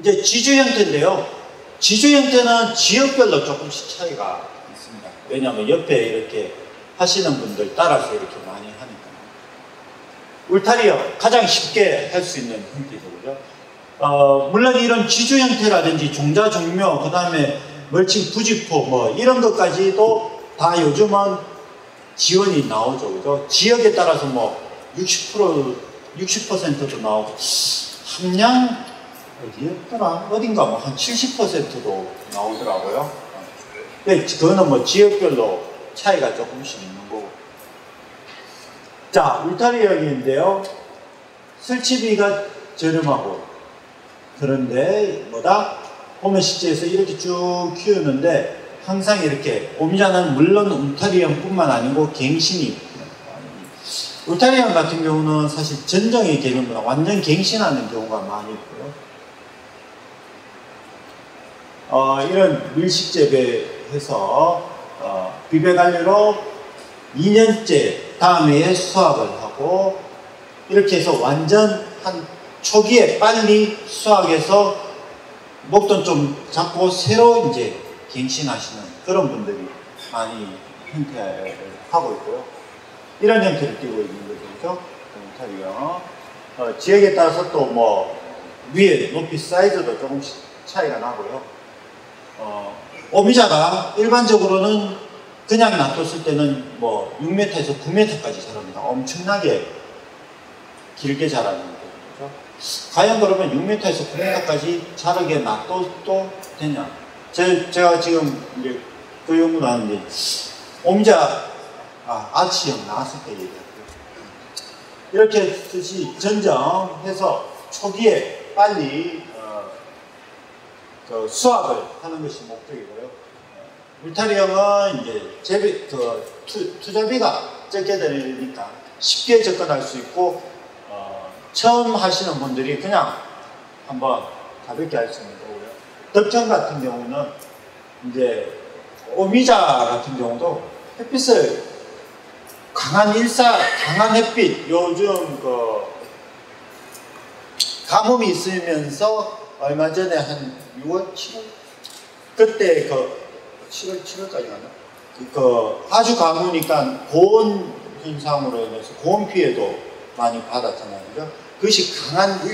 이제 지주 형태인데요. 지주 형태는 지역별로 조금씩 차이가 있습니다. 왜냐하면 옆에 이렇게 하시는 분들 따라서 이렇게 많이 하니까. 울타리형 가장 쉽게 할 수 있는 형태죠, 그죠? 물론 이런 지주 형태라든지 종자 종묘, 그 다음에 멀칭 부직포 뭐 이런 것까지도 다 요즘은 지원이 나오죠, 그죠? 지역에 따라서 뭐 60%도 나오고, 함량 어디였더라? 어딘가 뭐 한 70%도 나오더라고요. 근데 그거는 뭐 지역별로 차이가 조금씩 있는 거고. 자, 울타리형인데요. 설치비가 저렴하고, 그런데 뭐다? 홈의 식재에서 이렇게 쭉 키우는데 항상 이렇게 오미자는 물론 울타리형뿐만 아니고 갱신이, 울타리형 같은 경우는 사실 전정의 개념보다 완전 갱신하는 경우가 많이 있고요. 이런 밀식재배해서 비배관리로 2년째 다음 해에 수확을 하고, 이렇게 해서 완전 한 초기에 빨리 수확해서 목돈 좀 잡고 새로 이제 갱신하시는 그런 분들이 많이 형태를 하고 있고요. 이런 형태를 띄고 있는 거죠. 울타리형. 지역에 따라서 또 뭐 위에 높이 사이즈도 조금씩 차이가 나고요. 오미자가 일반적으로는 그냥 놔뒀을 때는 뭐 6m에서 9m까지 자랍니다. 엄청나게 길게 자라는 거죠. 과연 그러면 6m에서 9m까지 자라게 놔둬도 되냐? 제가 지금 이제 그 연구를 하는데, 오미자, 아치형 나왔을 때 얘기할게요. 이렇게 뜻이 전정해서 초기에 빨리 수확을 하는 것이 목적이고요. 울타리형은 이제 투자비가 적게 들으니까 쉽게 접근할 수 있고, 처음 하시는 분들이 그냥 한번 가볍게 할 수 있는 거고요. 덕천 같은 경우는 이제 오미자 같은 경우도 햇빛을 강한 햇빛, 요즘 가뭄이 있으면서 얼마 전에 한 6월, 7월? 그때 7월까지 갔나? 아주 가무니까 고온 현상으로 인해서 고온 피해도 많이 받았잖아요. 그죠? 그것이 강한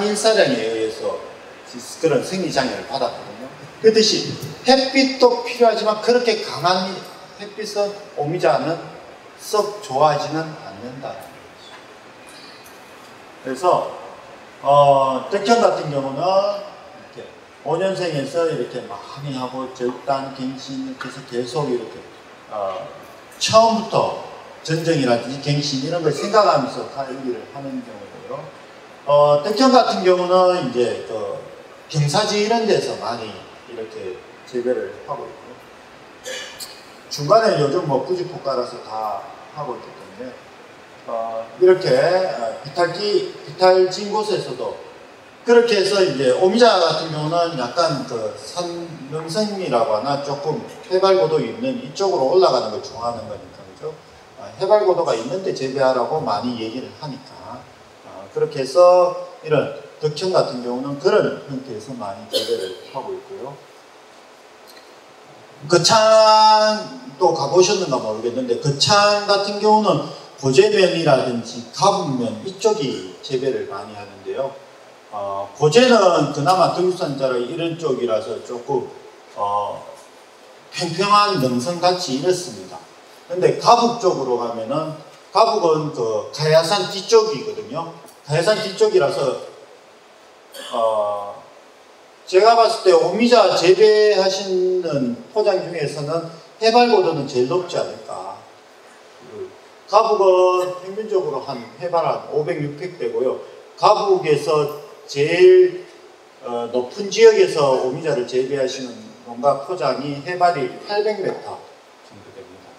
일사량에 의해서 그런 생리장애를 받았거든요. 그렇듯이 햇빛도 필요하지만 그렇게 강한 햇빛은 오미자는 썩 좋아하지는 않는다. 그래서 덕천 같은 경우는 이렇게 5년생에서 이렇게 많이 하고 절단, 갱신 이렇게 해서 계속 이렇게 처음부터 전정이라든지 갱신 이런 걸 생각하면서 관리를 하는 경우고요. 덕천 같은 경우는 이제 경사지 이런 데서 많이 이렇게 재배를 하고 있고요. 중간에 요즘 뭐 부직포 깔아서 다 하고 있기 때문에 이렇게 비탈진 곳에서도 그렇게 해서 이제 오미자 같은 경우는 약간 산명성이라고 하나 조금 해발고도 있는 이쪽으로 올라가는 걸 좋아하는 거니까, 그죠? 해발고도가 있는데 재배하라고 많이 얘기를 하니까 그렇게 해서 이런 덕천 같은 경우는 그런 형태에서 많이 재배를 하고 있고요. 거창도 가보셨는가 모르겠는데, 거창 같은 경우는 고재면이라든지 가분면 이쪽이 재배를 많이 하는데요. 고재는 그나마 등산자라 이런 쪽이라서 조금 평평한 능선같이 이렇습니다. 근데 가북 쪽으로 가면은, 가북은 가야산 뒤쪽이거든요. 가야산 뒤쪽이라서 제가 봤을 때 오미자 재배하시는 포장 중에서는 해발고도는 제일 높지 않을까. 가북은 평균적으로 해발 한 500, 600대고요. 가북에서 제일 높은 지역에서 오미자를 재배하시는 농가 포장이 해발이 800m 정도 됩니다.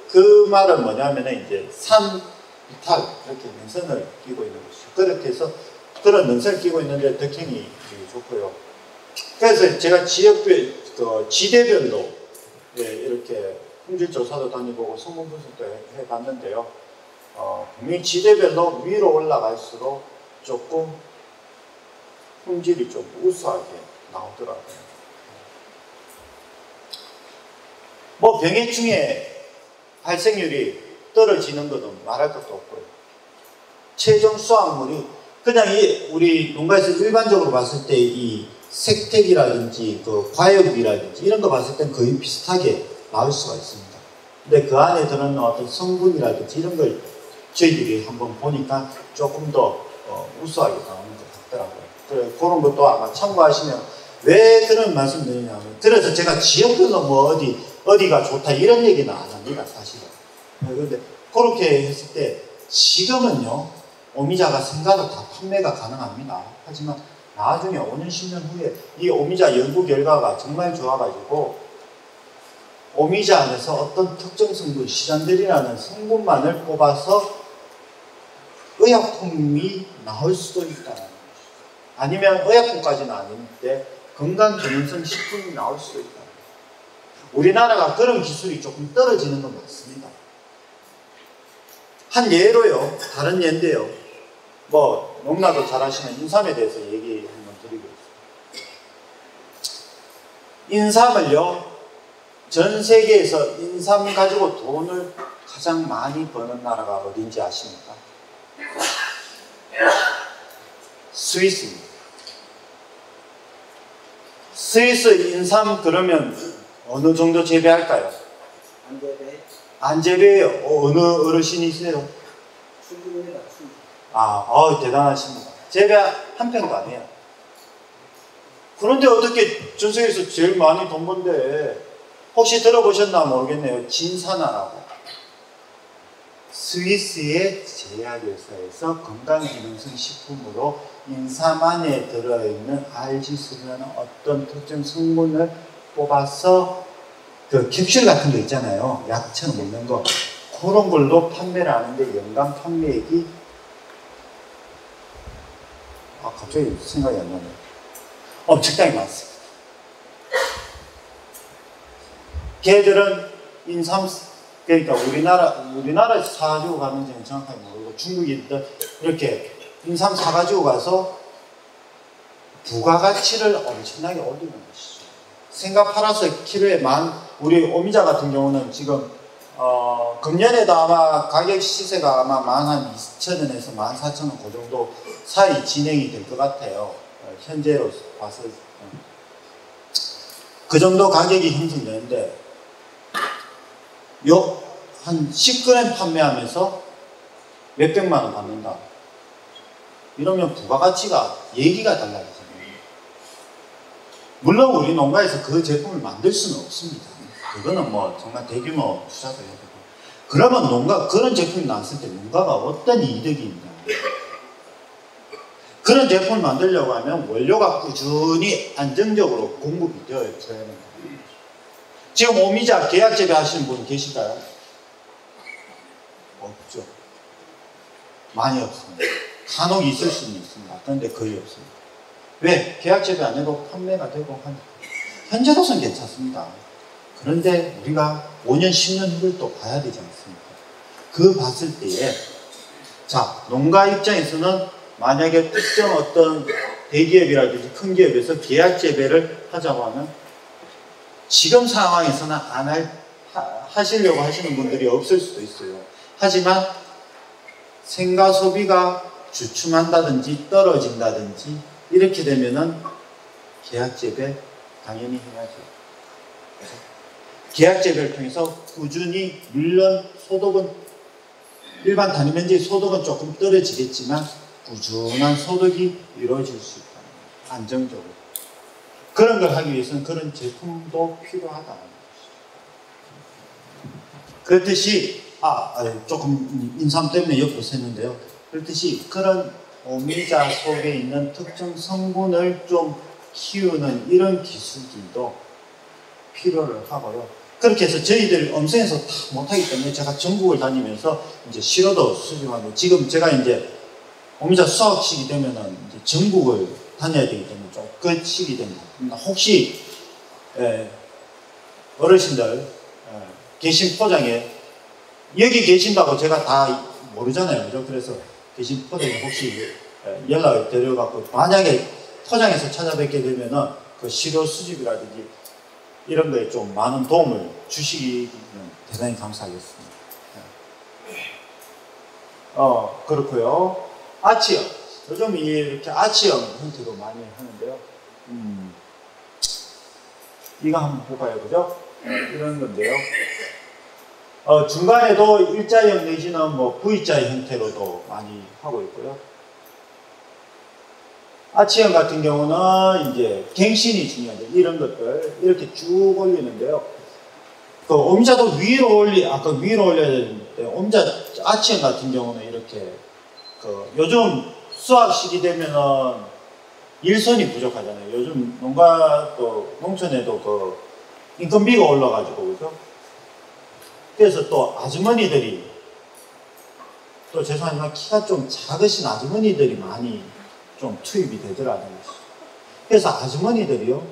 그 말은 뭐냐면은 이제 산 비탈 이렇게 능선을 끼고 있는 것이죠. 그렇게 해서 그런 능선을 끼고 있는데 덕행이 좋고요. 그래서 제가 지대별로 이렇게 품질 조사도 다니고 성분 분석도 해봤는데요. 분명히 지대별로 위로 올라갈수록 조금 품질이 좀 우수하게 나오더라고요. 뭐 병해 중에 발생률이 떨어지는 것은 말할 것도 없고요. 최종 수확물이 그냥 우리 농가에서 일반적으로 봤을 때 이 색택이라든지 그 과육이라든지 이런 거 봤을 땐 거의 비슷하게 나올 수가 있습니다. 근데 그 안에 들어있는 어떤 성분이라든지 이런 걸 저희들이 한번 보니까 조금 더 우수하게 나오는 것 같더라고요. 그런 것도 아마 참고하시면 왜 그런 말씀 드리냐면, 그래서 제가 지역별로 뭐 어디가 좋다 이런 얘기는 안 합니다, 사실은. 그런데 그렇게 했을 때 지금은요, 오미자가 생가도 다 판매가 가능합니다. 하지만 나중에 5년, 10년 후에 이 오미자 연구 결과가 정말 좋아가지고 오미자 안에서 어떤 특정 성분, 시잔들이라는 성분만을 뽑아서 의약품이 나올 수도 있다. 아니면 의약품까지는 아닌데 건강기능성 식품이 나올 수도 있다. 우리나라가 그런 기술이 조금 떨어지는 건 맞습니다. 한 예로요, 다른 예인데요. 뭐 너무나도 잘 아시는 인삼에 대해서 얘기 한번 드리겠습니다. 인삼을요, 전 세계에서 인삼 가지고 돈을 가장 많이 버는 나라가 어딘지 아십니까? 스위스입니다. 스위스 인삼 그러면 어느 정도 재배할까요? 안 재배. 안 재배해요. 어느 어르신이세요? 충분합니다. 대단하십니다. 재배 한 평도 안 해요. 그런데 어떻게 전 세계에서 제일 많이 돈 번데, 혹시 들어보셨나 모르겠네요. 진사나라고. 스위스의 제약회사에서 건강기능성 식품으로 인삼 안에 들어있는 알지수라는 어떤 특정 성분을 뽑아서 그 캡슐 같은 거 있잖아요. 약처럼 먹는 거. 그런 걸로 판매를 하는데 연간 판매액이 갑자기 생각이 안 나네요. 엄청나게 많습니다. 걔들은 인삼, 그러니까 우리나라에서 사가지고 가는지는 정확하게 모르고 중국인들 이렇게 인삼 사가지고 가서 부가가치를 엄청나게 올리는 것이죠. 생각 팔아서 키로에 우리 오미자 같은 경우는 지금 금년에도 아마 가격 시세가 아마 12,000원에서 14,000원 그 정도 사이 진행이 될 것 같아요. 현재로 봐서 그 정도 가격이 형성되는데, 한 10g 판매하면서 몇백만 원 받는다. 이러면 부가가치가 얘기가 달라지잖아요. 물론 우리 농가에서 그 제품을 만들 수는 없습니다. 그거는 뭐 정말 대규모 투자도 해야 되고. 그러면 그런 제품이 나왔을 때 농가가 어떤 이득이 있냐. 그런 제품을 만들려고 하면 원료가 꾸준히 안정적으로 공급이 되어야 됩니다. 지금 오미자 계약 재배하시는 분 계실까요? 없죠. 많이 없습니다. 간혹 있을 수는 있습니다. 그런데 거의 없습니다. 왜? 계약 재배 안 해도 판매가 되고 하니까. 현재로서는 괜찮습니다. 그런데 우리가 5년, 10년 후를 또 봐야 되지 않습니까? 그 봤을 때에, 자, 농가 입장에서는 만약에 특정 어떤 대기업이라든지 큰 기업에서 계약 재배를 하자고 하면 지금 상황에서는 하시려고 하시는 분들이 없을 수도 있어요. 하지만 생가 소비가 주춤한다든지 떨어진다든지 이렇게 되면은 계약 재배 당연히 해야죠. 계약 재배를 통해서 꾸준히 물론 소득은 일반 단위 면적의 소득은 조금 떨어지겠지만 꾸준한 소득이 이루어질 수 있다. 안정적으로. 그런 걸 하기 위해서는 그런 제품도 필요하다. 그렇듯이 조금 인삼 때문에 옆으로 샜는데요. 그렇듯이 그런 오미자 속에 있는 특정 성분을 좀 키우는 이런 기술들도 필요를 하고요. 그렇게 해서 저희들 엄선에서 다 못하기 때문에 제가 전국을 다니면서 이제 시로도 수집하고, 지금 제가 이제 오미자 수확식이 되면은 이제 전국을 다녀야 되기 때문에 좀 끝식이 됩니다. 혹시 어르신들 계신 포장에 여기 계신다고 제가 다 모르잖아요. 그죠? 그래서 계신 포장에 혹시 연락을 드려갖고 만약에 포장해서 찾아뵙게 되면은 그 시료 수집이라든지 이런 거에 좀 많은 도움을 주시면 대단히 감사하겠습니다. 그렇고요. 아치형. 요즘 이렇게 아치형 형태도 많이 하는데요. 이거 한번 볼까요? 그죠? 이런 건데요. 중간에도 일자형 내지는 뭐 V자 형태로도 많이 하고 있고요. 아치형 같은 경우는 이제 갱신이 중요하죠. 이런 것들 이렇게 쭉 올리는데요. 그 오미자도 아까 위로 올려야 되는데 오미자 아치형 같은 경우는 이렇게 요즘 수확 시기 되면은 일손이 부족하잖아요. 요즘 농촌에도 인건비가 올라가지고 그죠? 그래서 또 아주머니들이 또 죄송하지만 키가 좀 작으신 아주머니들이 많이 좀 투입이 되더라고요. 그래서 아주머니들이요,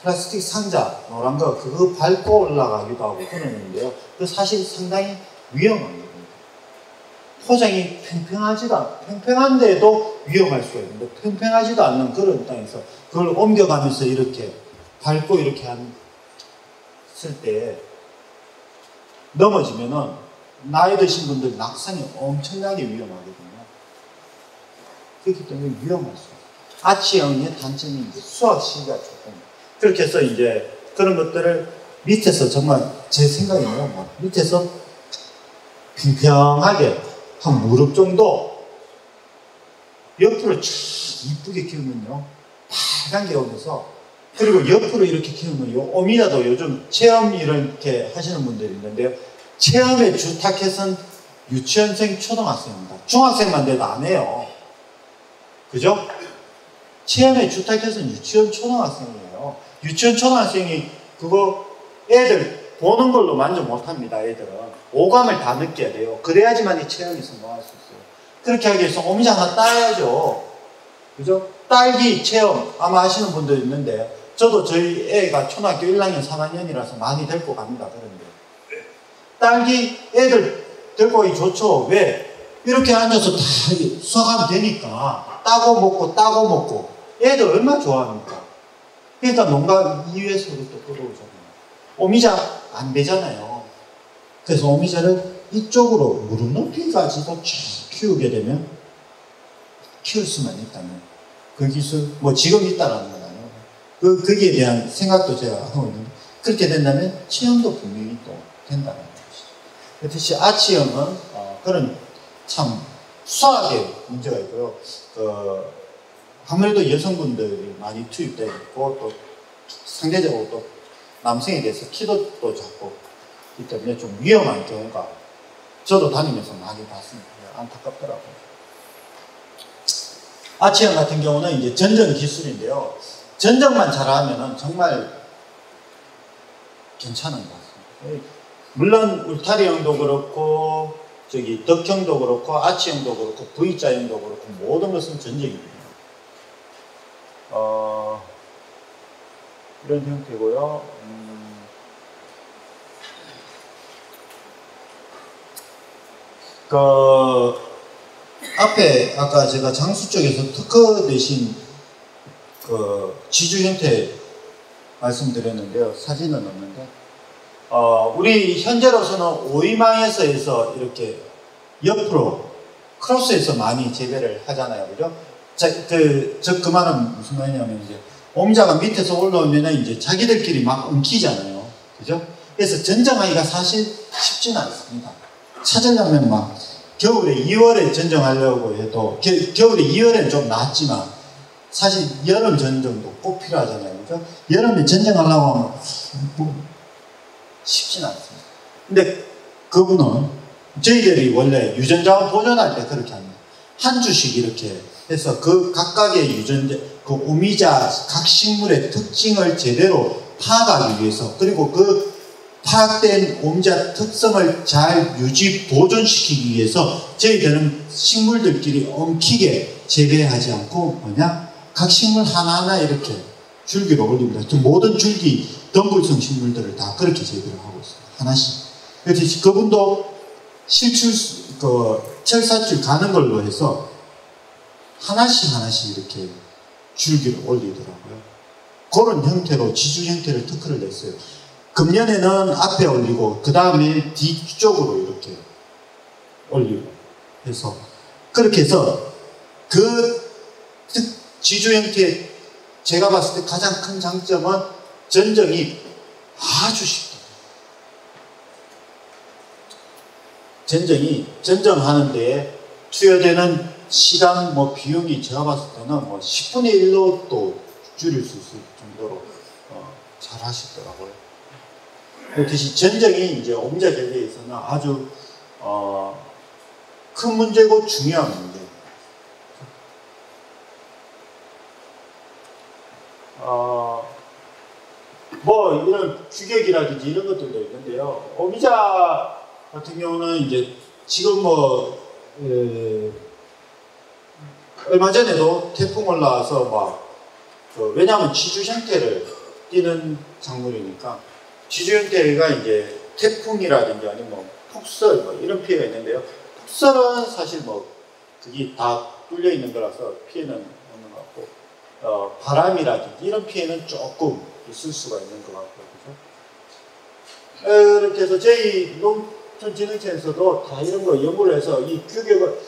플라스틱 상자 노란 거 그거 밟고 올라가기도 하고 그러는데요. 그 사실 상당히 위험한 겁니다. 포장이 팽팽한데도 위험할 수가 있는데 팽팽하지도 않는 그런 땅에서 그걸 옮겨가면서 이렇게 밟고 이렇게 했을 때 넘어지면은 나이 드신 분들 낙상이 엄청나게 위험하거든요. 그렇기 때문에 위험할 수 있어요. 아치형의 단점이 이제 수확 시기가 조금 그렇게 해서 이제 그런 것들을 밑에서 정말 제 생각이네요. 밑에서 평평하게 한 무릎 정도 옆으로 쫙 이쁘게 키우면요 빨간 게 오면서 그리고 옆으로 이렇게 키우면 오미자도 요즘 체험 이렇게 하시는 분들이 있는데요. 체험에 주 타켓은 유치원생 초등학생입니다. 중학생만 돼도 안 해요. 그죠? 체험에 주 타켓은 유치원 초등학생이에요. 유치원 초등학생이 그거 애들 보는 걸로 만족 못합니다. 애들은 오감을 다 느껴야 돼요. 그래야지만 이 체험이 성공할 수 있어요. 그렇게 하기 위해서 오미자 하나 따야죠. 그죠? 딸기 체험 아마 하시는 분들 있는데 저도 저희 애가 초등학교 1학년 3학년이라서 많이 데리고 갑니다. 그런데 딸기 애들 데리고 가기 좋죠. 왜? 이렇게 앉아서 다 수확하면 되니까 따고 먹고 애들 얼마나 좋아합니까? 그러니까 농가 이외에서부터 끌어오잖아요. 오미자 안 되잖아요. 그래서 오미자를 이쪽으로 무릎 높이까지도 쭉 키우게 되면 키울 수만 있다면 그 기술 뭐 지금 있다라는 건 아니에요. 거기에 대한 생각도 제가 하고 있는데 그렇게 된다면 체험도 분명히 또 된다는 것이죠. 그렇듯이 아치형은 그런 참 수학에 문제가 있고요. 아무래도 여성분들이 많이 투입되어 있고 또 상대적으로 또 남성에 대해서 키도 또 작고 이 때문에 좀 위험한 경우가 저도 다니면서 많이 봤습니다. 안타깝더라고요. 아치형 같은 경우는 이제 전정 기술인데요. 전정만 잘하면은 정말 괜찮은 것 같습니다. 물론 울타리형도 그렇고 덕형도 그렇고 아치형도 그렇고 V자형도 그렇고 모든 것은 전정입니다. 이런 형태고요. 앞에 아까 제가 장수 쪽에서 특허 대신 지주 형태 말씀드렸는데요. 사진은 없는데 우리 현재로서는 오이망에서 해서 이렇게 옆으로 크로스해서 많이 재배를 하잖아요. 그죠? 그 말은 무슨 말이냐면 이제 오미자가 밑에서 올라오면은 이제 자기들끼리 막 엉키잖아요. 그죠? 그래서 전정하기가 사실 쉽지는 않습니다. 찾으려면 막 겨울에 2월에 전정하려고 해도 겨울에 2월에는 좀 낫지만 사실 여름 전정도 꼭 필요하잖아요. 그죠? 여름에 전정하려고 하면 쉽지는 않습니다. 근데 그분은 저희들이 원래 유전자원 보존할 때 그렇게 합니다. 한 주씩 이렇게 해서 그 각각의 유전자, 그 오미자 각 식물의 특징을 제대로 파악하기 위해서 그리고 그 파악된 오미자 특성을 잘 유지 보존시키기 위해서 저희들은 식물들끼리 엉키게 재배하지 않고 각 식물 하나하나 이렇게 줄기로 올립니다. 모든 줄기 덩굴성 식물들을 다 그렇게 재배를 하고 있습니다. 하나씩. 그래서 그분도 철사줄 가는 걸로 해서 하나씩 하나씩 이렇게 줄기를 올리더라고요. 그런 형태로 지주 형태를 특허를 냈어요. 금년에는 앞에 올리고 그 다음에 뒤쪽으로 이렇게 올리고 해서 그렇게 해서 그 지주 형태의 제가 봤을 때 가장 큰 장점은 전정이 아주 쉽다. 전정하는 데에 투여되는 시간, 비용이 제가 봤을 때는 10분의 1로 또 줄일 수 있을 정도로 잘 하시더라고요. 그렇듯이 전정이 이제 오미자 재배에서는 아주 큰 문제고 중요한 문제. 이런 규격이라든지 이런 것들도 있는데요. 오미자 같은 경우는 이제 지금 얼마 전에도 태풍 올라와서 왜냐하면 지주 형태를 띠는 작물이니까 지주 형태가 이제 태풍이라든지 아니면 폭설 이런 피해가 있는데요. 폭설은 사실 그게 다 뚫려 있는 거라서 피해는 없는 것 같고 바람이라든지 이런 피해는 조금 있을 수가 있는 것 같고요. 그죠? 이렇게 해서 저희 농촌진흥청에서도 다 이런 거 연구를 해서 이 규격을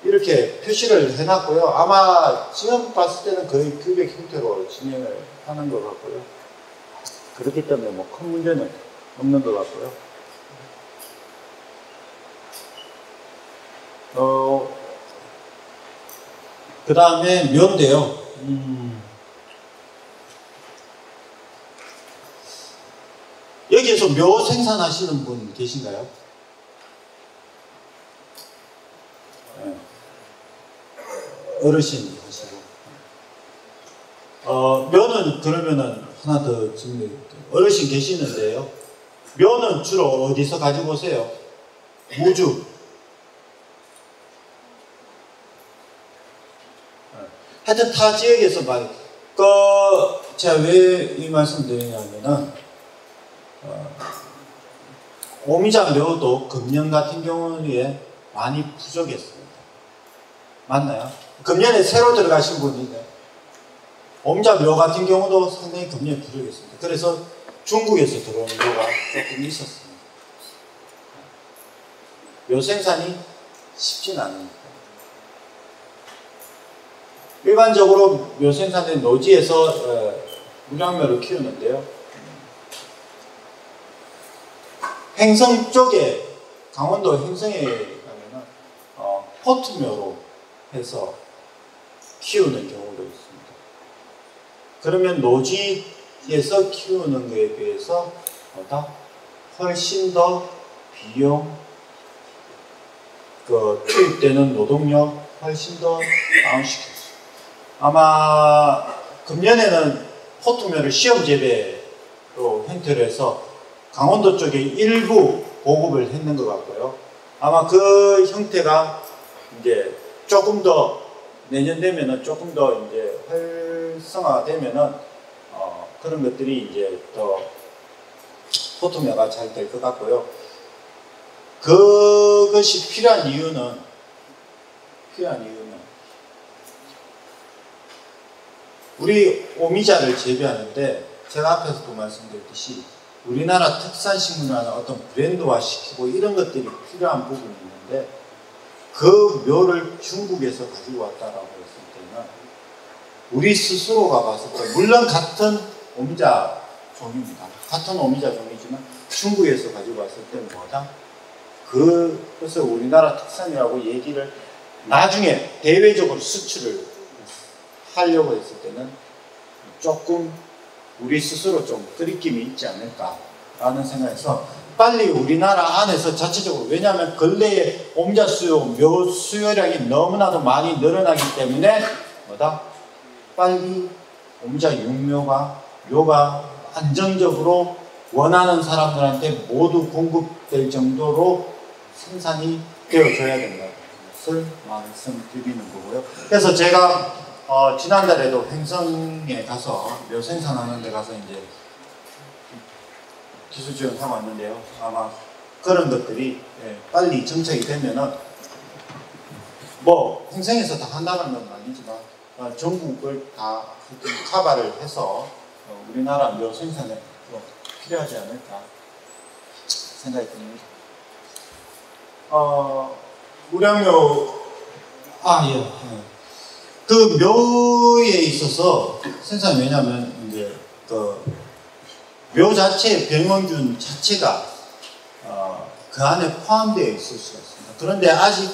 이렇게 표시를 해놨고요. 아마 지금 봤을 때는 거의 규격 형태로 진행을 하는 것 같고요. 그렇기 때문에 큰 문제는 없는 것 같고요. 그 다음에 묘인데요. 여기에서 묘 생산하시는 분 계신가요? 네. 어르신 하시고. 묘는 그러면은 하나 더 질문드릴게요. 어르신 계시는데요. 묘는 주로 어디서 가지고 오세요? 무주. 하여튼 타 지역에서 제가 왜 이 말씀 드리냐면은 오미자 묘도 금년 같은 경우에 많이 부족했습니다. 맞나요? 금년에 새로 들어가신 분인데 오미자 묘 같은 경우도 상당히 금년에 부족했습니다. 그래서 중국에서 들어온 묘가 조금 있었습니다. 묘 생산이 쉽진 않으니까. 일반적으로 묘 생산된 노지에서 물량묘를 키우는데요. 횡성 쪽에, 강원도 횡성에 가면은 포트묘로 해서 키우는 경우도 있습니다. 그러면 노지에서 키우는 것에 비해서 훨씬 더 비용, 투입되는 노동력 훨씬 더 다운시켰어요. 아마 금년에는 포트묘를 시험 재배로 형태로 해서 강원도 쪽에 일부 보급을 했는 것 같고요. 아마 그 형태가 이제 조금 더 내년 되면은 조금 더 이제 활성화되면은 그런 것들이 이제 더 포트묘가 잘 될 것 같고요. 그것이 필요한 이유는 우리 오미자를 재배하는데 제가 앞에서도 말씀드렸듯이 우리나라 특산식물이라는 어떤 브랜드화 시키고 이런 것들이 필요한 부분이 있는데 그 묘를 중국에서 가지고 왔다라고 했을 때는 우리 스스로가 봤을 때 물론 같은 오미자 종입니다. 같은 오미자 종이지만 중국에서 가지고 왔을 때는 그것을 우리나라 특산이라고 얘기를 나중에 대외적으로 수출을 하려고 했을 때는 조금 우리 스스로 좀 거리낌이 있지 않을까라는 생각에서 빨리 우리나라 안에서 자체적으로, 왜냐하면 근래에 오미자 수요, 묘 수요량이 너무나도 많이 늘어나기 때문에 빨리 오미자 육묘가 안정적으로 원하는 사람들한테 모두 공급될 정도로 생산이 되어줘야 된다는 것을 말씀드리는 거고요. 그래서 제가 지난달에도 횡성에 가서 묘 생산하는 데 가서 이제 기술 지원하고 왔는데요. 아마 그런 것들이 빨리 정착이 되면은 뭐 행성에서 다 한다는 건 아니지만 전국을 다 커버를 해서 우리나라 묘 생산에 필요하지 않을까 생각이 듭니다. 무량묘 예. 그 묘에 있어서 생산 왜냐면 이제 그 묘 자체 병원균 자체가 그 안에 포함되어 있을 수가 있습니다. 그런데 아직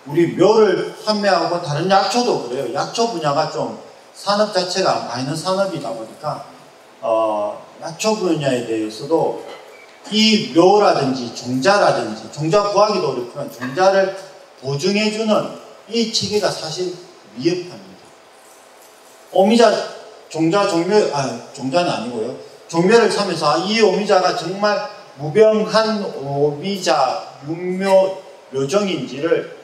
우리 묘를 판매하고 다른 약초도 그래요. 약초 분야가 좀 산업 자체가 마이너 산업이다 보니까 약초 분야에 대해서도 이 묘라든지 종자라든지 종자 구하기도 어렵지만 종자를 보증해주는 이 체계가 사실 미흡합니다. 오미자 종자는 아니고요. 종묘를 사면서 이 오미자가 정말 무병한 오미자 육묘 묘종인지를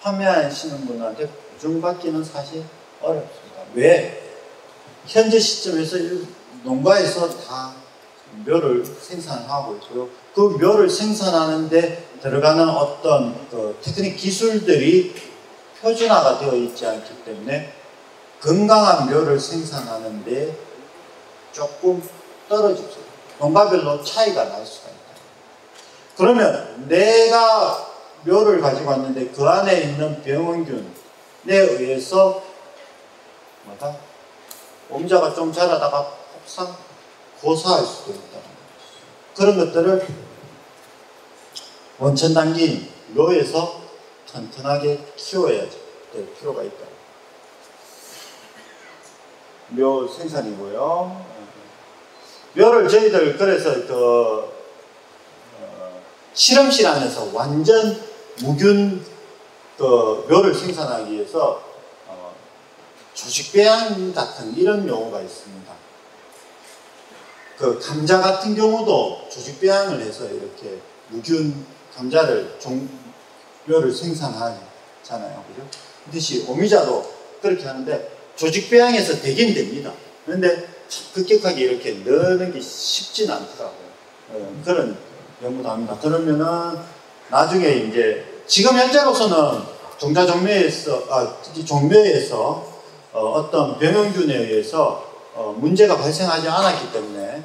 판매하시는 분한테 보증받기는 사실 어렵습니다. 왜? 현재 시점에서 농가에서 다 묘를 생산하고 있고요. 그 묘를 생산하는데 들어가는 어떤 그 테크닉 기술들이 표준화가 되어 있지 않기 때문에 건강한 묘를 생산하는데 조금 떨어집니다. 농가별로 차이가 날 수가 있다. 그러면 내가 묘를 가지고 왔는데 그 안에 있는 병원균에 의해서 오미자가 좀 자라다가 혹상 고사할 수도 있다. 그런 것들을 원천단기 묘에서 튼튼하게 키워야 될 필요가 있다. 묘 생산이고요. 묘를 저희들 그래서 실험실 안에서 완전 무균 묘를 생산하기 위해서 조직배양 같은 이런 용어가 있습니다. 그 감자 같은 경우도 조직배양을 해서 이렇게 무균 감자를 묘를 생산하잖아요. 그죠? 그렇듯이 오미자도 그렇게 하는데 조직배양해서 되긴 됩니다. 그런데 급격하게 이렇게 넣는 게 쉽진 않더라고요. 그런 연구도 합니다. 그러면은 나중에 이제 지금 현재로서는 특히 종묘에서 어떤 병원균에 의해서 문제가 발생하지 않았기 때문에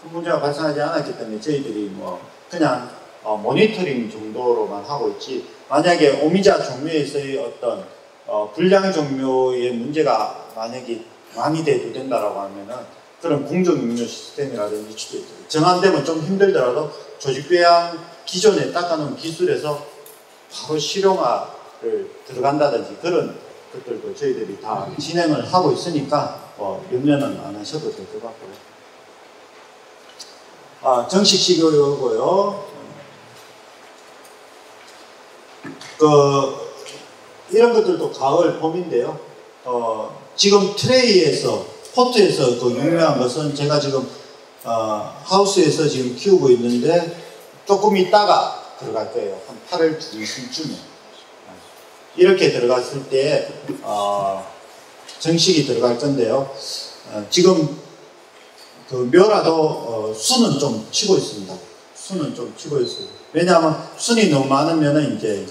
큰 문제가 발생하지 않았기 때문에 저희들이 뭐 그냥 모니터링 정도로만 하고 있지, 만약에 오미자 종묘에서의 어떤 불량 종묘의 문제가 만약에 많이 대두된다라고 하면은 그런 공정육묘 시스템이라든지 정안되면 좀 힘들더라도 조직배양 기존에 닦아놓은 기술에서 바로 실용화를 들어간다든지 그런 것들도 저희들이 다 진행을 하고 있으니까 염려는 안 하셔도 될 것 같고요. 정식 식이고요. 이런 것들도 가을 봄인데요. 지금 트레이에서 포트에서 그 유명한 것은 제가 지금 하우스에서 지금 키우고 있는데 조금 있다가 들어갈 거예요. 한 8월 중순쯤에 이렇게 들어갔을 때 정식이 들어갈 건데요. 지금 그 묘라도 순은 좀 치고 있습니다. 순은 좀 치고 있어요. 왜냐하면 순이 너무 많으면은 이제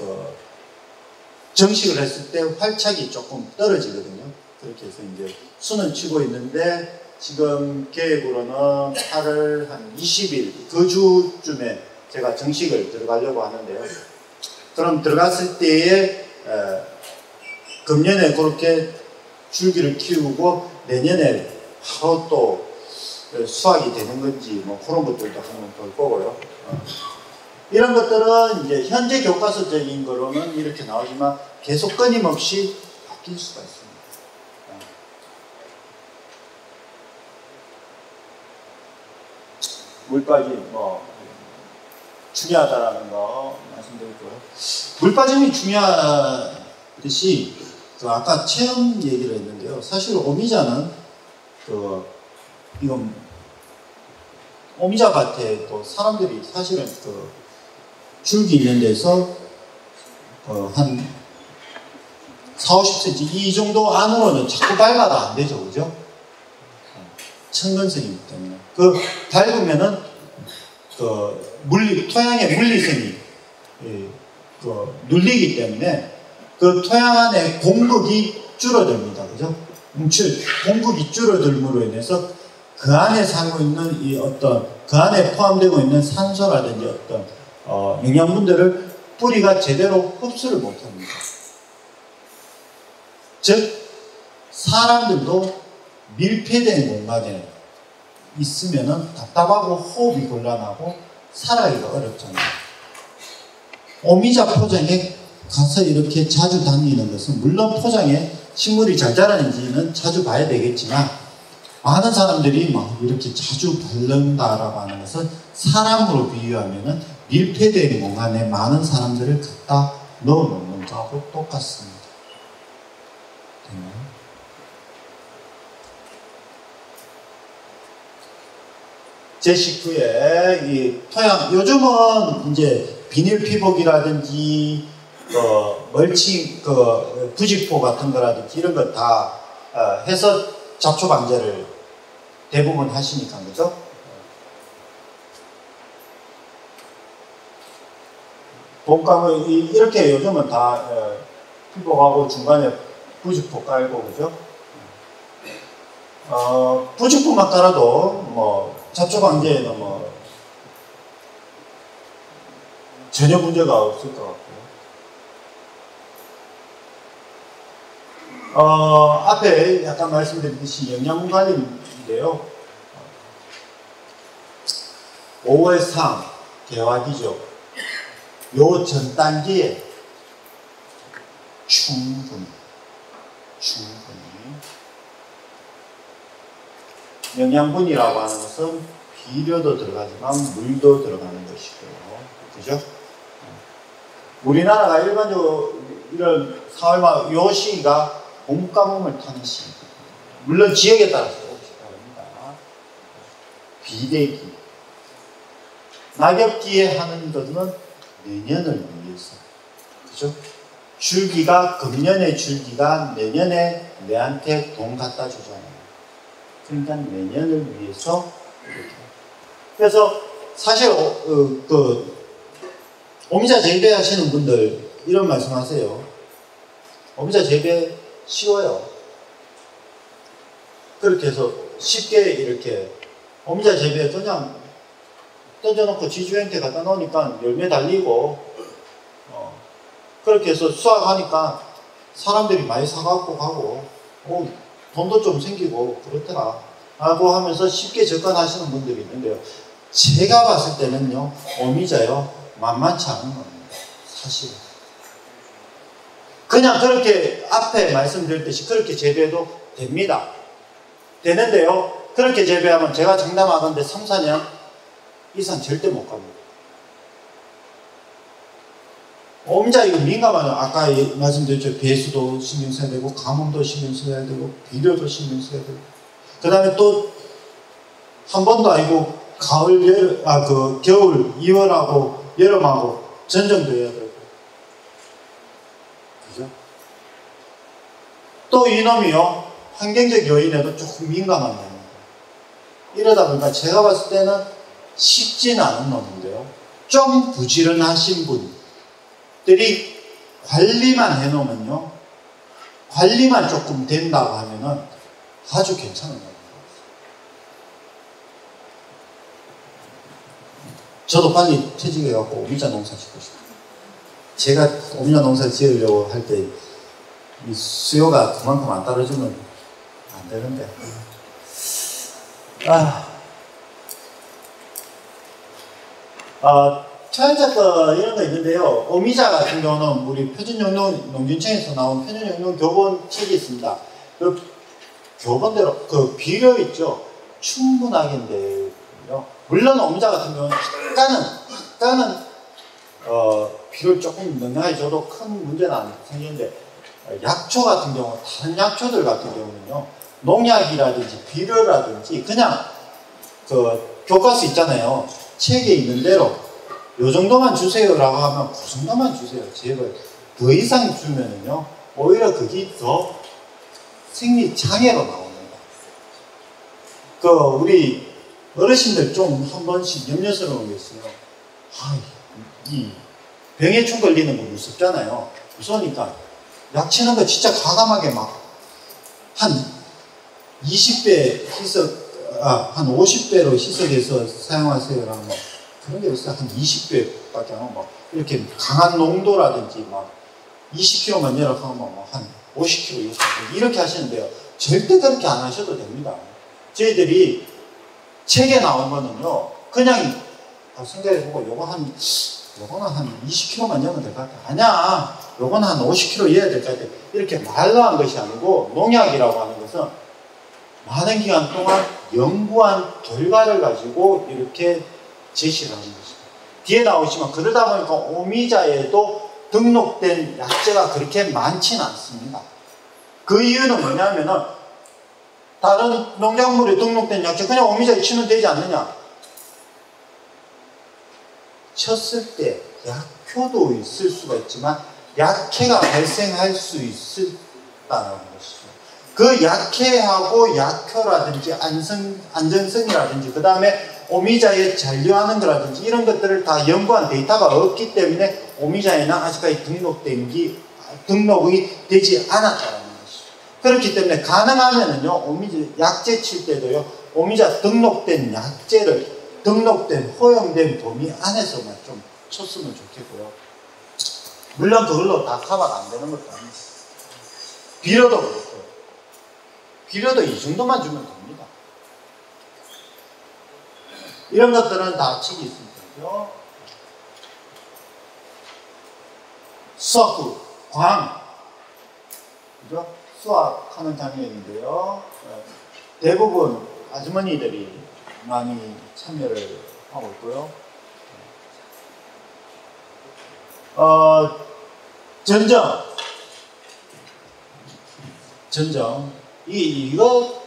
정식을 했을 때 활착이 조금 떨어지거든요. 그렇게 해서 이제 순은 치고 있는데 지금 계획으로는 8월 한 20일 그 주쯤에 제가 정식을 들어가려고 하는데요. 그럼 들어갔을 때에 금년에 그렇게 줄기를 키우고 내년에 바로 또 수확이 되는 건지 뭐 그런 것들도 한번 볼 거고요. 이런 것들은 이제 현재 교과서적인 거로는 이렇게 나오지만 계속 끊임없이 바뀔 수가 있습니다. 물빠짐 뭐 중요하다라는 거 말씀드리고요. 물빠짐이 중요하듯이 아까 체험 얘기를 했는데요. 사실 오미자는 이건 오미자 밭에 또 사람들이 사실은 줄기 있는 데서 한 40-50cm 이 정도 안으로는 자꾸 밟아도 안 되죠, 그죠? 천근성이기 때문에 밟으면은 토양의 물리성이 눌리기 때문에 그 토양 안에 공급이 줄어듭니다. 그죠? 공급이 줄어들므로 인해서 그 안에 살고 있는 그 안에 포함되고 있는 산소라든지 영양분들을 뿌리가 제대로 흡수를 못합니다. 즉, 사람들도 밀폐된 공간에 있으면은 답답하고 호흡이 곤란하고 살아가기가 어렵잖아요. 오미자 포장에 가서 이렇게 자주 다니는 것은 물론 포장에 식물이 잘 자라는지는 자주 봐야 되겠지만 많은 사람들이 막 이렇게 자주 바른다라고 하는 것은 사람으로 비유하면은 밀폐된 공간에 많은 사람들을 갖다 넣어놓는 거하고 똑같습니다. 제19에 이 토양, 요즘은 이제 비닐 피복이라든지 멀칭, 부직포 같은 거라든지 이런 거 다 해서 잡초 방제를 대부분 하시니까, 그죠? 봄감은 이렇게 요즘은 다 피복하고 중간에 부직포 깔고, 그죠? 부직포만 깔아도 뭐 잡초 방제에는 뭐 전혀 문제가 없을 것 같고요. 앞에 약간 말씀드렸듯이 영양분 관리인데요. 5월 3 개화기죠. 요 전 단계에 충분히 영양분이라고 하는 것은 비료도 들어가지만 물도 들어가는 것이고요. 그죠? 우리나라가 일반적으로 이런 4월 말 요 시기가 봄 가뭄을 타는 시기. 물론 지역에 따라서 조금씩 다릅니다. 비대기. 낙엽기에 하는 것은 내년을 위해서. 그죠? 줄기가, 금년의 줄기가 내년에 내한테 돈 갖다 주잖아요. 그러니까 내년을 위해서 이렇게. 그래서 사실 오미자 재배하시는 분들 이런 말씀하세요. 오미자 재배 쉬워요. 그렇게 해서 쉽게 이렇게 오미자 재배 그냥 던져놓고 지주행태 갖다 놓으니까 열매 달리고 그렇게 해서 수확하니까 사람들이 많이 사갖고 가고 돈도 좀 생기고 그렇더라 라고 하면서 쉽게 접근하시는 분들이 있는데요. 제가 봤을 때는요, 오미자요 만만치 않은 겁니다. 사실 그냥 그렇게 앞에 말씀드렸듯이 그렇게 재배해도 됩니다. 되는데요, 그렇게 재배하면 제가 장담하건대 3, 4년 이상 절대 못 갑니다. 오미자 이거 민감하죠. 아까 말씀드렸죠. 배수도 신경 써야 되고 가뭄도 신경 써야 되고 비료도 신경 써야 되고 그 다음에 또 한 번도 아니고 겨울 2월하고 여름하고 전정도 해야 되고 그죠? 또 이놈이요 환경적 요인에도 조금 민감한 놈입니다. 이러다 보니까 제가 봤을 때는 쉽진 않은 놈인데요. 좀 부지런하신 분들이 관리만 해놓으면요, 관리만 조금 된다고 하면은 아주 괜찮은 겁니다. 저도 빨리 퇴직해갖고 오미자 농사 짓고 싶어요. 제가 오미자 농사 지으려고 할 때 이 수요가 그만큼 안 따라주면 안 되는데. 초연작권 이런 거 있는데요. 오미자 같은 경우는 우리 표준영농-농균청에서 나온 표준영농 교본 책이 있습니다. 그 교본대로 그 비료 있죠. 충분하게인데요. 물론 오미자 같은 경우는 약간은 비료를 조금 능하게 줘도 큰 문제는 안 생기는데 약초 같은 경우, 다른 약초들 같은 경우는요, 농약이라든지 비료라든지 그냥 그 교과서 있잖아요. 책에 있는 대로 요 정도만 주세요라고 하면 그 정도만 주세요. 제발 더 이상 주면은요 오히려 그게 더 생리 장애로 나옵니다. 우리 어르신들 좀 한 번씩 염려스러운 게 있어요. 이 병해충 걸리는 거 무섭잖아요. 무서우니까 약치는 거 진짜 과감하게 막 한 20배 희석, 한 50배로 희석해서 사용하세요라는 거. 그런 게 있어요. 한 20배밖에 안 하고 막 이렇게 강한 농도라든지 막 20kg만 열어가면 한 50kg 이렇게 하시는데요. 절대 그렇게 안 하셔도 됩니다. 저희들이 책에 나온 거는요, 그냥 생각해보고 요거는 한 20kg만 열면 될 것 같아. 아니야, 요거는 한 50kg 열어야 될 것 같아. 이렇게 말로 한 것이 아니고, 농약이라고 하는 것은 많은 기간 동안 연구한 결과를 가지고 이렇게 제시를 하는 것입니다. 뒤에 나오시면 그러다 보니까 오미자에도 등록된 약재가 그렇게 많지는 않습니다. 그 이유는 뭐냐면은 다른 농작물에 등록된 약재 그냥 오미자에 치면 되지 않느냐? 쳤을 때 약효도 있을 수가 있지만 약해가 발생할 수 있다는 것이죠. 그 약해하고 약효라든지 안전성이라든지 그 다음에 오미자에 잔류하는 거라든지 이런 것들을 다 연구한 데이터가 없기 때문에 오미자에는 아직까지 등록이 되지 않았다는 것이죠. 그렇기 때문에 가능하면은요, 오미자 약재 칠 때도요, 오미자 등록된 약재를 등록된 허용된 범위 안에서만 좀 쳤으면 좋겠고요. 물론 그걸로 다 커버가 안 되는 것도 아니에요. 비료도 그렇고요. 비료도 이 정도만 주면 됩니다. 이런 것들은 다 책이 있으면 되죠. 수학부, 광. 그죠? 수학하는 장면인데요. 대부분 아주머니들이 많이 참여를 하고 있고요. 전정. 이거,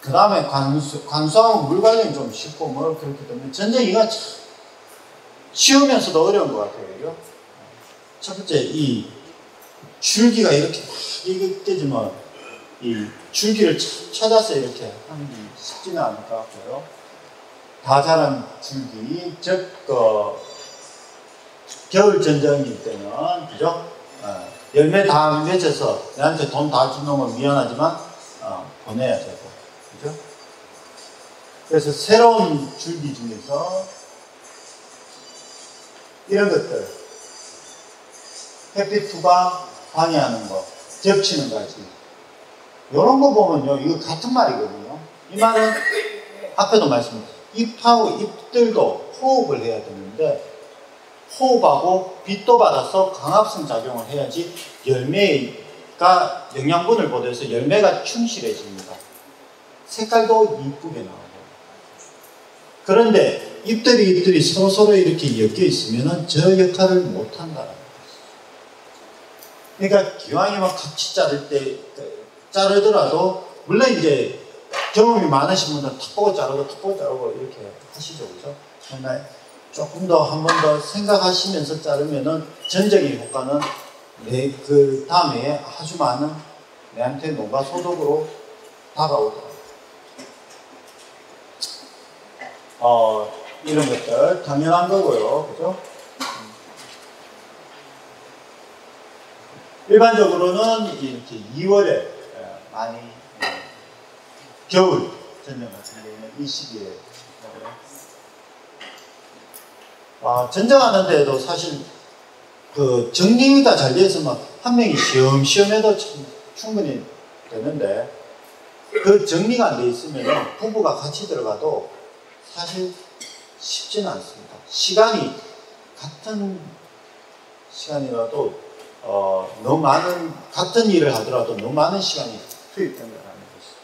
그 다음에 관수하고 물 관련이 좀 쉽고 뭐 그렇기 때문에 전정 이거 참 쉬우면서도 어려운 것 같아요. 그죠? 첫 번째, 이 줄기가 이렇게 막 깨지면 이 줄기를 찾아서 이렇게 하는 게 쉽지는 않을 것 같고요. 다 자란 줄기, 즉, 겨울 전정일 때는, 그죠? 열매 다 맺어서 내한테 돈 다 준 놈은 미안하지만, 보내야 되고, 그죠? 그래서 새로운 줄기 중에서 이런 것들, 햇빛 투과 방해하는 거, 겹치는 거지. 이런 거 보면요, 이거 같은 말이거든요. 이 말은 앞에도 말씀드렸죠. 잎하고 잎들도 호흡을 해야 되는데, 호흡하고 빛도 받아서 광합성 작용을 해야지 열매가 영양분을 보내서 열매가 충실해집니다. 색깔도 이쁘게 나오고. 그런데 잎들이 서로 이렇게 엮여 있으면 저 역할을 못 한다는 거죠. 그러니까 기왕이면 같이 자르더라도 물론 이제 경험이 많으신 분들은 탁 보고 자르고 이렇게 하시죠, 그죠? 정말 조금 더 한 번 더 생각하시면서 자르면은 전적인 효과는 그 다음에 아주 많은 내한테 농가 소득으로 다가오더라고요. 이런 것들 당연한 거고요, 그죠? 일반적으로는 이렇게 2월에 많이 겨울 전쟁 같은 경우는 이 시기에 전쟁하는데도 사실 그 정리가 잘 돼서 한 명이 시험시험 해도 충분히 되는데 그 정리가 안 돼 있으면 부부가 같이 들어가도 사실 쉽지는 않습니다. 시간이 같은 시간이라도 너무 많은 같은 일을 하더라도 너무 많은 시간이 투입된다는 것이죠.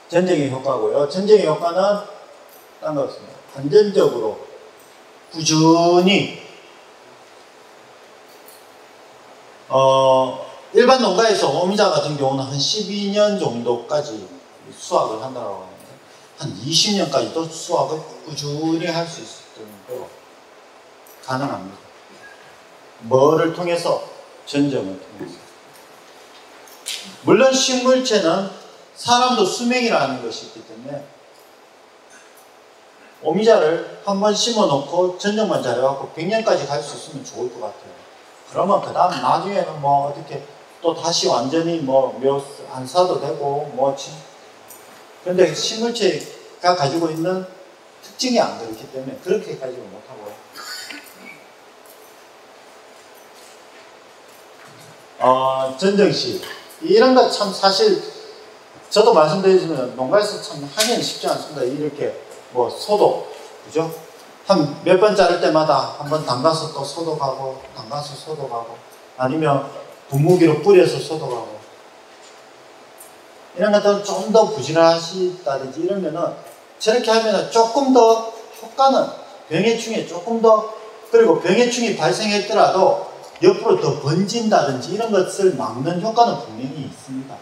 전쟁의 효과고요. 전쟁의 효과는 딴 거 없습니다. 안전적으로 꾸준히 일반 농가에서 오미자 같은 경우는 한 12년 정도까지 수확을 한다고 하는데 한 20년까지도 수확을 꾸준히 할 수 있을 정도로 가능합니다. 뭐를 통해서? 전정을 통해서. 물론 식물체는 사람도 수명이라는 것이 있기 때문에 오미자를 한번 심어 놓고 전정만 잘해갖고 100년까지 갈 수 있으면 좋을 것 같아요. 그러면 그 다음 나중에는 뭐 어떻게 또 다시 완전히 뭐 묘 안 사도 되고 근데 식물체가 가지고 있는 특징이 안 그렇기 때문에 그렇게까지는 못하고요. 전정씨 이런 거 참 사실 저도 말씀드리지만 농가에서 참 하기는 쉽지 않습니다. 이렇게 뭐 소독, 그죠? 한 몇 번 자를 때마다 한번 담가서 또 소독하고, 담가서 소독하고, 아니면 분무기로 뿌려서 소독하고. 이런 것들은 좀 더 부지런하시다든지 이러면은 저렇게 하면은 조금 더 효과는 병해충에 조금 더, 그리고 병해충이 발생했더라도 옆으로 더 번진다든지 이런 것을 막는 효과는 분명히 있습니다.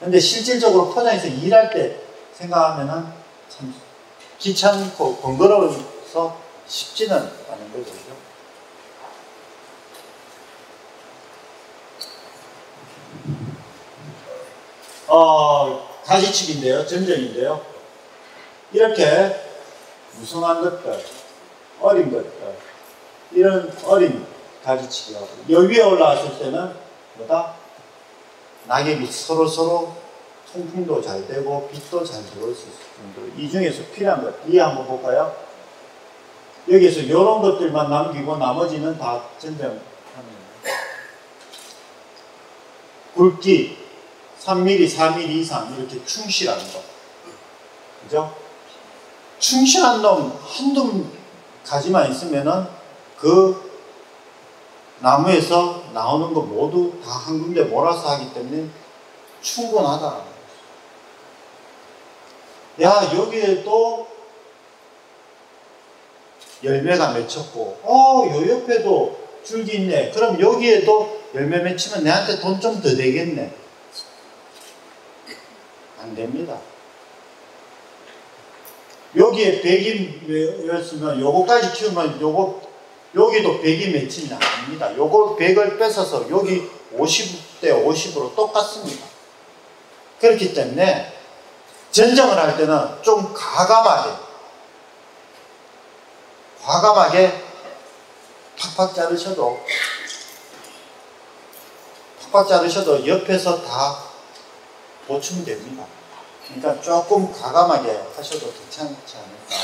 근데 실질적으로 포장해서 일할 때 생각하면은 참 귀찮고 번거로워서 쉽지는 않은 거죠. 가지칩인데요, 전정인데요. 이렇게 무성한 것들, 어린 것들, 이런 어린 가지칩이하고, 여기 위에 올라왔을 때는 뭐다? 낙엽이 서로 통풍도 잘 되고 빛도 잘 들어올 수 있을 정도로 이 중에서 필요한 것 이해 한번 볼까요? 여기에서 이런 것들만 남기고 나머지는 다 전정하는 거예요. 굵기 3mm, 4mm 이상 이렇게 충실한 거, 그죠? 충실한 놈 한두 가지만 있으면은 그 나무에서 나오는 거 모두 다 한 군데 몰아서 하기 때문에 충분하다는 거죠. 야, 여기에 또 열매가 맺혔고, 요 옆에도 줄기 있네. 그럼 여기에도 열매 맺히면 내한테 돈 좀 더 되겠네. 안 됩니다. 여기에 100이었으면 요거까지 키우면 여기도 100이 맺히면 안 됩니다. 요거 100을 뺏어서 여기 50대 50으로 똑같습니다. 그렇기 때문에 전정을 할 때는 좀 과감하게 팍팍 자르셔도 옆에서 다 보충 됩니다. 그러니까 조금 과감하게 하셔도 괜찮지 않을까.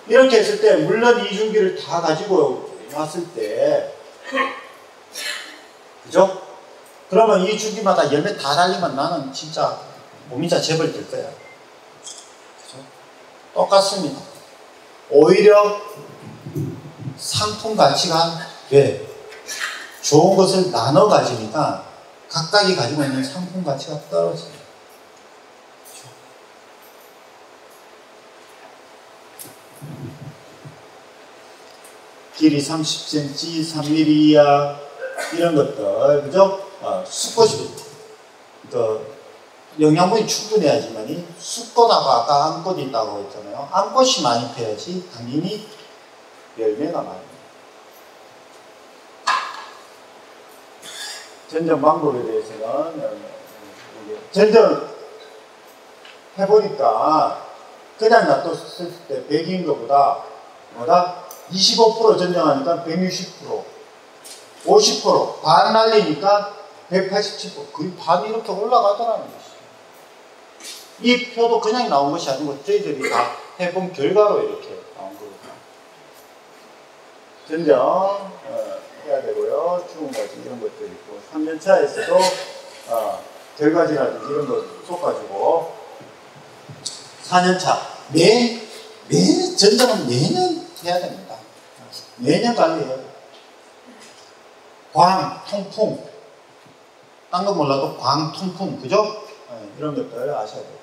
이렇게 했을 때 물론 이 줄기를 다 가지고 왔을 때, 그죠? 그러면 이 줄기마다 열매 다 달리면 나는 진짜 오미자 재벌 될 거야. 그죠? 똑같습니다. 오히려 상품 가치가 왜? 좋은 것을 나눠 가지니까 각각이 가지고 있는 상품 가치가 떨어집니다. 길이 30cm, 3mm 이하 이런 것들, 그죠? 수꽃이 영양분이 충분해야지만이 수꽃하고 아까 암꽃이 있다고 했잖아요. 암꽃이 많이 펴야지 당연히 열매가 많이. 전정 방법에 대해서는 전정 해보니까 그냥 놔뒀을 때 100인 것보다 뭐다? 25% 전정하니까 160%, 50%, 반 날리니까 187%, 거의 반 이렇게 올라가더라는 것이죠. 이 표도 그냥 나온 것이 아니고 저희들이 다 해본 결과로 이렇게 나온 거거든요. 전정 해야 되고요. 죽은 가지 이런 것도 있고 3년차에서도 결과지라든지 이런 거 쏟아지고 4년차 매 전정은 매년 해야 됩니다. 매년 관리해야 돼요. 광, 통풍 딴 거 몰라도 광, 통풍 그죠? 이런 것들 아셔야 돼요.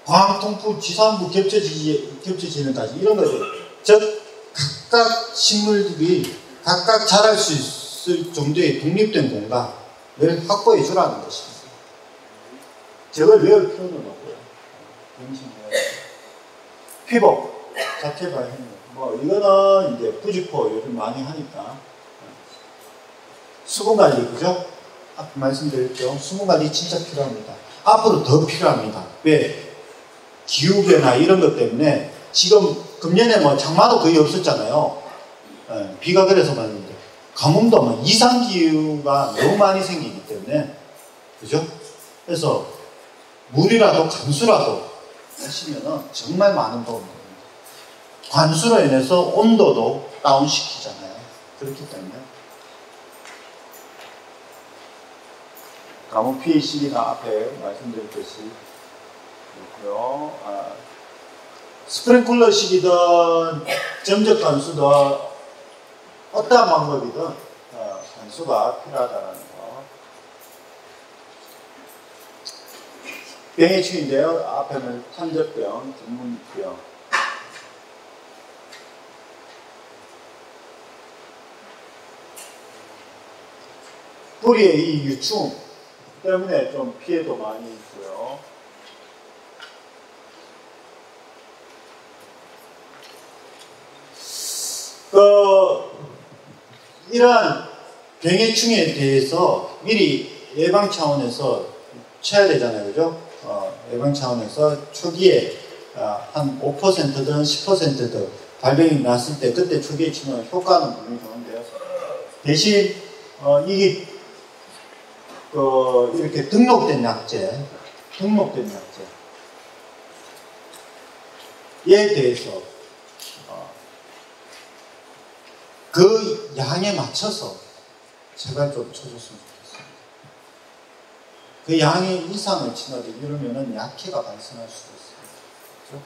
광, 통풍, 지산부 겹쳐지는까지 이런 것들 즉 각각 식물들이 각각 자랄 수 있을 정도의 독립된 공간을 확보해 주라는 것입니다. 저걸 외울 필요는 없고요. 피복, 자체발행. 이거는 이제 부직포 요즘 많이 하니까. 수분관리, 그죠? 아까 말씀드렸죠? 수분관리 진짜 필요합니다. 앞으로 더 필요합니다. 왜? 기후변화 이런 것 때문에 지금 금년에 뭐 장마도 거의 없었잖아요. 예, 비가 그래서 말인데 가뭄도 뭐 이상기후가 너무 많이 생기기 때문에 그죠? 그래서 물이라도 관수라도 하시면은 정말 많은 도움이 됩니다. 관수로 인해서 온도도 다운시키잖아요. 그렇기 때문에 가뭄 피해 시기가 앞에 말씀드렸듯이 그렇고요. 스프링클러 시기든 점적 관수든 어떠한 방법이든 관수가 필요하다는 거. 병의 추인데요. 앞에는 탄저병, 전문병. 뿌리의 이 유충 때문에 좀 피해도 많이 있고요. 이러한 병해충에 대해서 미리 예방 차원에서 쳐야 되잖아요, 그죠? 예방 차원에서 초기에 한 5%든 10%든 발병이 났을 때 그때 초기에 치면 효과는 분명히 좋은데요. 대신 이게 이렇게 등록된 약제에 대해서 그 양에 맞춰서 제발 좀 쳐줬으면 좋겠습니다. 그 양의 이상을 치나도 이러면은 약해가 발생할 수도 있습니다. 그렇죠?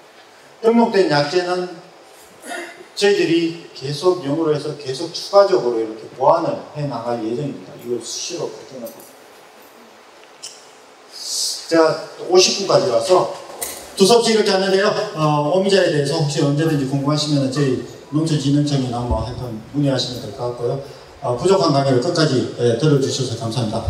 등록된 약제는 저희들이 계속 영어로 해서 계속 추가적으로 이렇게 보완을 해 나갈 예정입니다. 이걸 수시로 발전하고. 제가 50분까지라서 두서없이 이렇게 하는데요. 오미자에 대해서 혹시 언제든지 궁금하시면 저희 농촌진흥청이나 뭐 하여튼 문의하시면 될 것 같고요. 부족한 강의를 끝까지 들어주셔서 감사합니다.